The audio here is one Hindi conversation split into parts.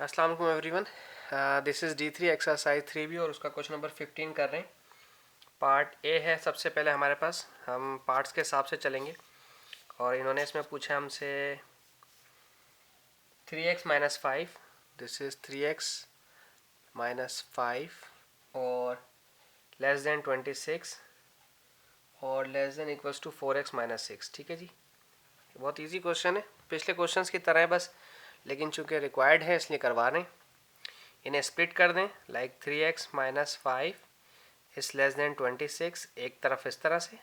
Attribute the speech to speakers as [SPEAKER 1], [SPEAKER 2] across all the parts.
[SPEAKER 1] अस्सलाम वालेकुम everyone. This is D3 exercise 3B और उसका क्वेश्चन नंबर 15 कर रहे हैं। पार्ट ए है। सबसे पहले हमारे पास हम पार्ट्स के हिसाब से चलेंगे और इन्होंने इसमें पूछा हमसे 3x minus 5, this is 3x minus 5 और लेस देन 26 और less than equals to 4x minus 6। ठीक है जी, बहुत इजी क्वेश्चन है, पिछले क्वेश्चंस की तरह है बस, लेकिन चूंकि रिक्वायर्ड है इसलिए करवा रहे हैं। इन्हें स्प्लिट कर दें, like 3x minus 5 is less than 26, एक तरफ इस तरह से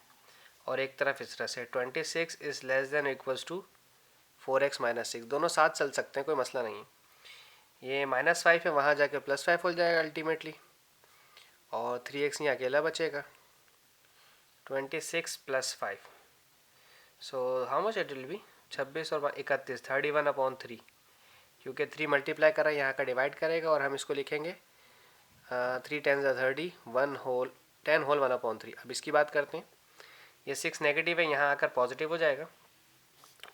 [SPEAKER 1] और एक तरफ इस तरह से। 26 is less than equals to 4x minus 6, दोनों साथ चल सकते हैं, कोई मसला नहीं। ये माइनस 5 है, वहाँ जाके प्लस 5 हो जाएगा अल्टीमेटली और 3x यहाँ अकेला बचेगा। 26 plus 5, so how much it will be 26 और 31, 31/3, क्योंकि 3 मल्टीप्लाई कर रहा है यहाँ का डिवाइड करेगा और हम इसको लिखेंगे 3 10 30, 1 होल 10 होल 1/3। अब इसकी बात करते हैं, ये 6 नेगेटिव है, यहाँ आकर पॉजिटिव हो जाएगा।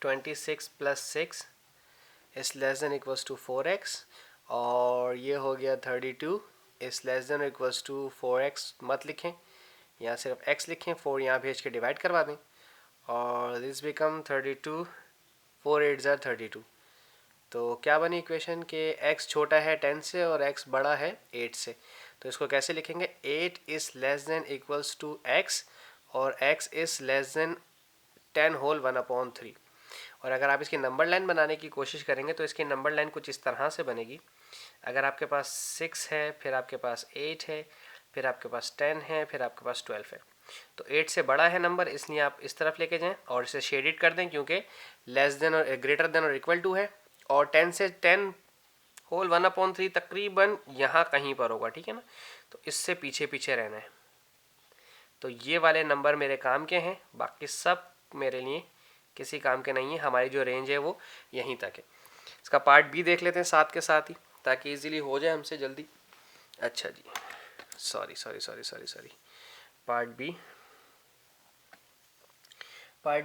[SPEAKER 1] 26 plus 6 is less than equals to 4x और ये हो गया 32 is less than equals to 4x। मत लिखें, यहाँ सिर्फ x लिखें, 4 यहाँ भेज के डिवाइड करवा दें और दिस बिकम 32, 4 8 ज़ा 32। तो क्या बनी इक्वेशन के x छोटा है 10 से और x बड़ा है 8 से। तो इसको कैसे लिखेंगे, 8 is less than equals to x और x is less than 10 whole 1/3। और अगर आप इसकी नंबर लाइन बनाने की कोशिश करेंगे तो इसकी नंबर लाइन कुछ इस तरह से बनेगी। अगर आपके पास 6 है, फिर आपके पास 8 है, फिर आपके पास 10 है, फिर आपके पास 12 है, तो 8 से बड़ा है नंबर, इसलिए आप इस तरफ लेके जाएं और इसे शेडिड कर दें क्योंकि लेस देन और ग्रेटर देन और इक्वल टू है। और 10 से 10 होल 1/3 तकरीबन यहाँ कहीं पर होगा, ठीक है ना, तो इससे पीछे पीछे रहना है। तो ये वाले नंबर मेरे काम के हैं, बाकी सब मेरे लिए किसी काम के नहीं है। हमारी जो रेंज है वो यहीं तक है। इसका पार्ट बी देख लेते हैं साथ के साथ ही, ताकि इजीली हो जाए हमसे जल्दी। अच्छा जी, सॉरी, पार्ट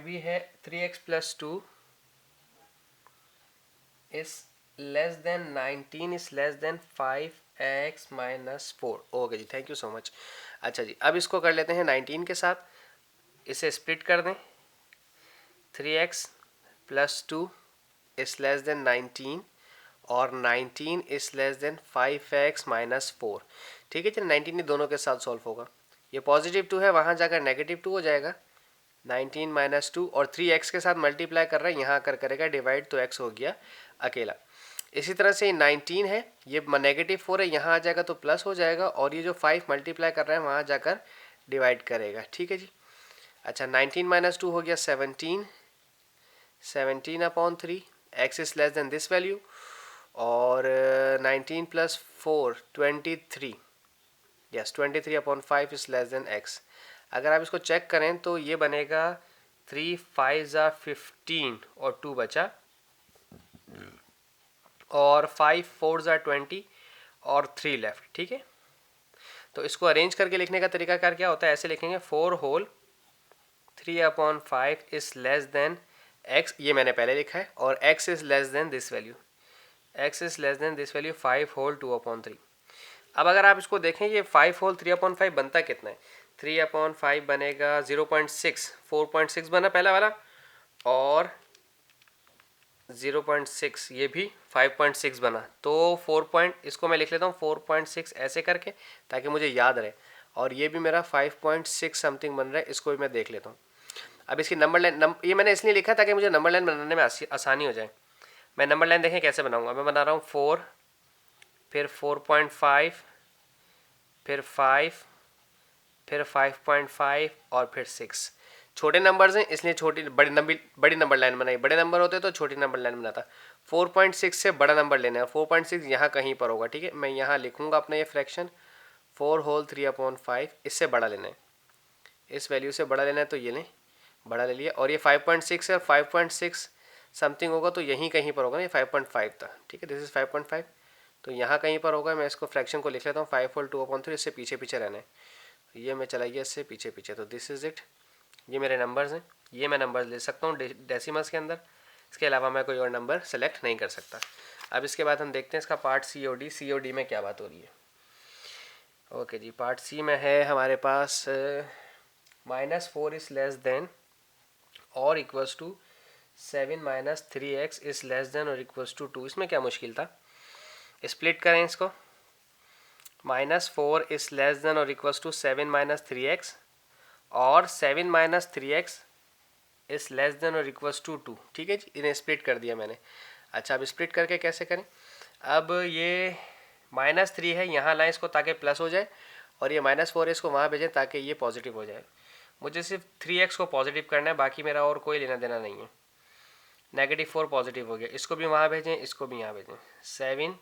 [SPEAKER 1] बी है 3x plus 2 is less than 19 is less than 5x minus 4। Okay जी, थैंक यू सो मच। अच्छा जी, अब इसको कर लेते हैं 19 के साथ, इसे स्प्लिट कर दें। 3x plus 2 is less than 19 और 19 is less than 5x minus 4। ठीक है जी, 19 ही दोनों के साथ सॉल्व होगा। ये पॉजिटिव 2 है, वहाँ जाकर नेगेटिव 2 हो जाएगा। 19 माइनस 2 और 3x के साथ मल्टीप्लाई कर रहा है, यहाँ कर करेगा डिवाइड, तो x हो गया अकेला। इसी तरह से 19 है, ये नेगेटिव 4 है, यहाँ आ जाएगा तो प्लस हो जाएगा और ये जो 5 मल्टीप्लाई कर रहा है वहाँ जाकर डिवाइड करेगा। ठीक है जी। अच्छा, 19 माइनस 2 हो गया 17, 17/3, x is less than this value और 19 plus 4 23, yes 23/5 is less than x। अगर आप इसको चेक करें तो ये बनेगा 3 5 ज़ा 15 और 2 बचा और 5 4 ज़ा 20 और 3 लेफ्ट। ठीक है, तो इसको अरेंज करके लिखने का तरीकाकार क्या होता है, ऐसे लिखेंगे 4 whole 3/5 is less than x, ये मैंने पहले लिखा है, और x is less than this value, x is less than this value 5 whole 2/3। अब अगर आप इसको देखें, ये 5 होल 3/5 बनता कितना है, 3/5 बनेगा 0.6, 4.6 बना पहला वाला और 0.6 ये भी 5.6 बना, तो 4 इसको मैं लिख लेता हूँ 4.6 ऐसे करके ताकि मुझे याद रहे, और ये भी मेरा 5.6 समथिंग बन रहा है, इसको भी मैं देख लेता हूँ। अब इसकी नंबर लाइन ये मैंने इसलिए लिखा ताकि मुझे नंबर लाइन बनाने में आसानी हो जाए। मैं नंबर लाइन देखें कैसे बनाऊंगा, मैं बना रहा हूँ 4, फिर 4.5, फिर 5, फिर 5.5 और फिर 6। छोटे नंबर्स हैं इसलिए बड़ी नंबर लाइन बनाई, बड़े नंबर होते तो छोटी नंबर लाइन बनाता। 4.6 से बड़ा नंबर लेना है, 4.6 यहाँ कहीं पर होगा। ठीक है, मैं यहाँ लिखूंगा अपना ये फ्रैक्शन 4 होल 3/5, इससे बड़ा लेना है, इस वैल्यू से बड़ा लेना है, तो ये लें, बड़ा ले लिया। और ये 5.6 है, 5.6 समथिंग होगा तो यहीं कहीं पर होगा ना, ये 5.5 था। ठीक है, दिस इज़ 5.5, तो यहाँ कहीं पर होगा। मैं इसको फ्रैक्शन को लिख लेता हूँ 5 होल 2/3, इससे पीछे पीछे रहना है, ये मैं चला गया इससे पीछे पीछे, तो दिस इज़ इट। ये मेरे नंबर्स हैं, ये मैं नंबर्स ले सकता हूँ डेसिमल्स के अंदर, इसके अलावा मैं कोई और नंबर सेलेक्ट नहीं कर सकता। अब इसके बाद हम देखते हैं इसका पार्ट COD में क्या बात हो रही है। ओके जी, पार्ट सी में है हमारे पास -4 इज़ लेस देन और equals to 7 - 3x is less than और इक्वल्स टू 2। इसमें क्या मुश्किल था, स्प्लिट करें इसको। -4 इज़ लेस देन और इक्वल्स टू 7 - 3x और 7 - 3x इज़ लेस देन और इक्वल्स टू 2। ठीक है जी, इन्हें स्प्लिट कर दिया मैंने। अच्छा, अब स्प्लिट करके कैसे करें, अब ये -3 है, यहाँ लाएं इसको ताकि प्लस हो जाए, और ये -4 है, इसको वहाँ भेजें ताकि ये पॉजिटिव हो जाए। मुझे सिर्फ 3x को पॉजिटिव करना है, बाकी मेरा और कोई लेना देना नहीं है। -4 पॉजिटिव हो गया, इसको भी वहाँ भेजें, इसको भी यहाँ भेजें। 7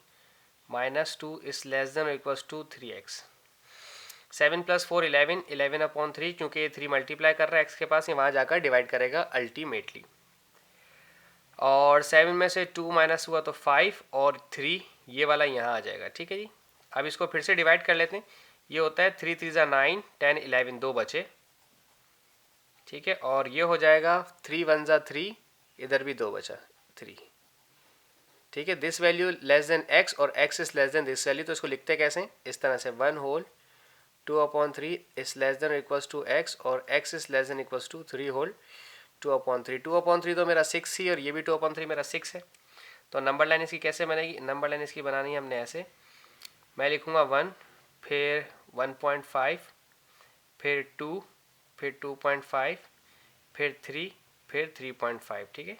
[SPEAKER 1] - 2 इज़ लेस देन और इक्वल्स टू 3x। 7 + 4 11, 11/3, क्योंकि ये 3 मल्टीप्लाई कर रहा है x के पास, ये वहाँ जाकर डिवाइड करेगा अल्टीमेटली। और 7 में से 2 माइनस हुआ तो 5 और 3, ये वाला यहाँ आ जाएगा। ठीक है जी, अब इसको फिर से डिवाइड कर लेते हैं। ये होता है 3 3 9, 10 11, 2 बचे। ठीक है, और ये हो जाएगा 3 1 3, इधर भी 2 बचा, 3। ठीक है, this value less than x और x is less than this value, तो इसको लिखते कैसे, इस तरह से 1 whole 2/3 is less than equals to x और x is less than equals to 3 whole 2/3। 2/3 तो मेरा 6 ही, और ये भी 2/3 मेरा 6 है। तो नंबर लाइन इसकी कैसे बनेगी, नंबर लाइन इसकी बनानी है हमने ऐसे, मैं लिखूँगा 1, फिर 1.5, फिर 2, फिर 2.5, फिर 3, फिर 3.5। ठीक है,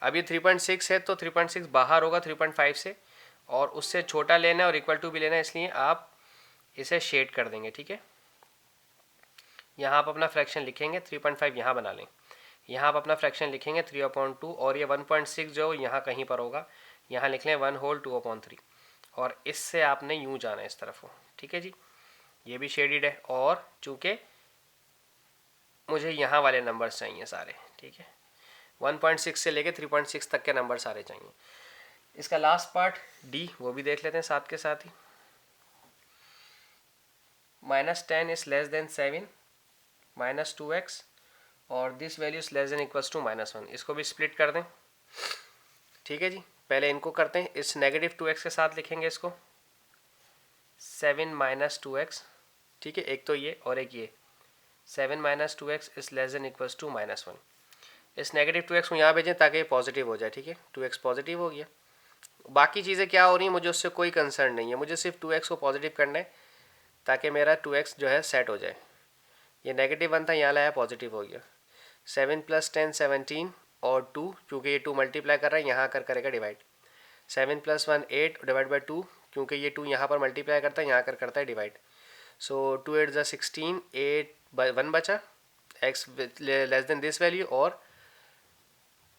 [SPEAKER 1] अब ये 3.6 है तो 3.6 बाहर होगा 3.5 से, और उससे छोटा लेना है और इक्वल टू भी लेना है, इसलिए आप इसे शेड कर देंगे। ठीक है, यहाँ आप अपना फ्रैक्शन लिखेंगे, 3.5 यहाँ बना लें, यहाँ आप अपना फ्रैक्शन लिखेंगे 3/2, और ये 1.6 जो यहाँ कहीं पर होगा, यहाँ लिख लें 1 होल 2/3, और इससे आपने यूँ जाना है इस तरफ हो। ठीक है जी, ये भी शेडिड है, और चूँकि मुझे यहाँ वाले नंबर चाहिए सारे। ठीक है, 1.6 से लेके 3.6 तक के नंबर सारे चाहिए। इसका लास्ट पार्ट डी, वो भी देख लेते हैं साथ के साथ ही। -10 इज लेस देन 7 -2x और this value is less than equals to -1। इसको भी स्प्लिट कर दें। ठीक है जी, पहले इनको करते हैं, इस -2x के साथ लिखेंगे इसको 7 - 2x। ठीक है, एक तो ये और एक ये 7 - 2x is less than equals to -1। इस -2x को यहाँ भेजें ताकि ये पॉजिटिव हो जाए। ठीक है, 2x पॉजिटिव हो गया, बाकी चीज़ें क्या हो रही हैं मुझे उससे कोई कंसर्न नहीं है, मुझे सिर्फ 2x को पॉजिटिव करना है ताकि मेरा 2x जो है सेट हो जाए। ये -1 था, यहाँ लाया पॉजिटिव हो गया। 7 + 10 17 और 2, क्योंकि ये 2 मल्टीप्लाई कर रहा है, यहाँ करेगा डिवाइड। 7 + 1 8 डिवाइड बाई 2, क्योंकि ये 2 यहाँ पर मल्टीप्लाई करता है, यहाँ करता है डिवाइड। सो 2 8 = 16, 8 1 बचा, x less than this value, और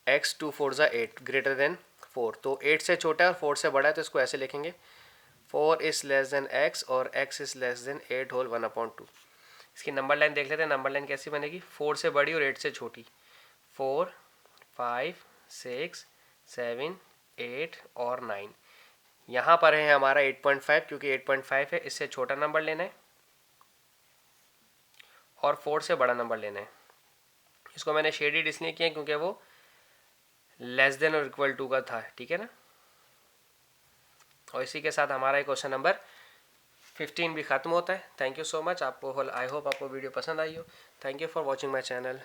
[SPEAKER 1] x 2 4 = 8 ग्रेटर देन 4। तो 8 से छोटा है और 4 से बड़ा है, तो इसको ऐसे लिखेंगे 4 इज लेस देन x और x is less than 8 whole 1/2। इसकी नंबर लाइन देख लेते हैं, नंबर लाइन कैसी बनेगी, 4 से बड़ी और 8 से छोटी। 4 5 6 7 8 और 9, यहाँ पर है हमारा 8.5, क्योंकि 8.5 है, इससे छोटा नंबर लेना है और 4 से बड़ा नंबर लेना है। इसको मैंने शेडेड इसलिए किया क्योंकि वो लेस देन और इक्वल टू का था। ठीक है ना, और इसी के साथ हमारा क्वेश्चन नंबर 15 भी ख़त्म होता है। थैंक यू सो मच, आपको आई होप आपको वीडियो पसंद आई हो। Thank you for watching my channel.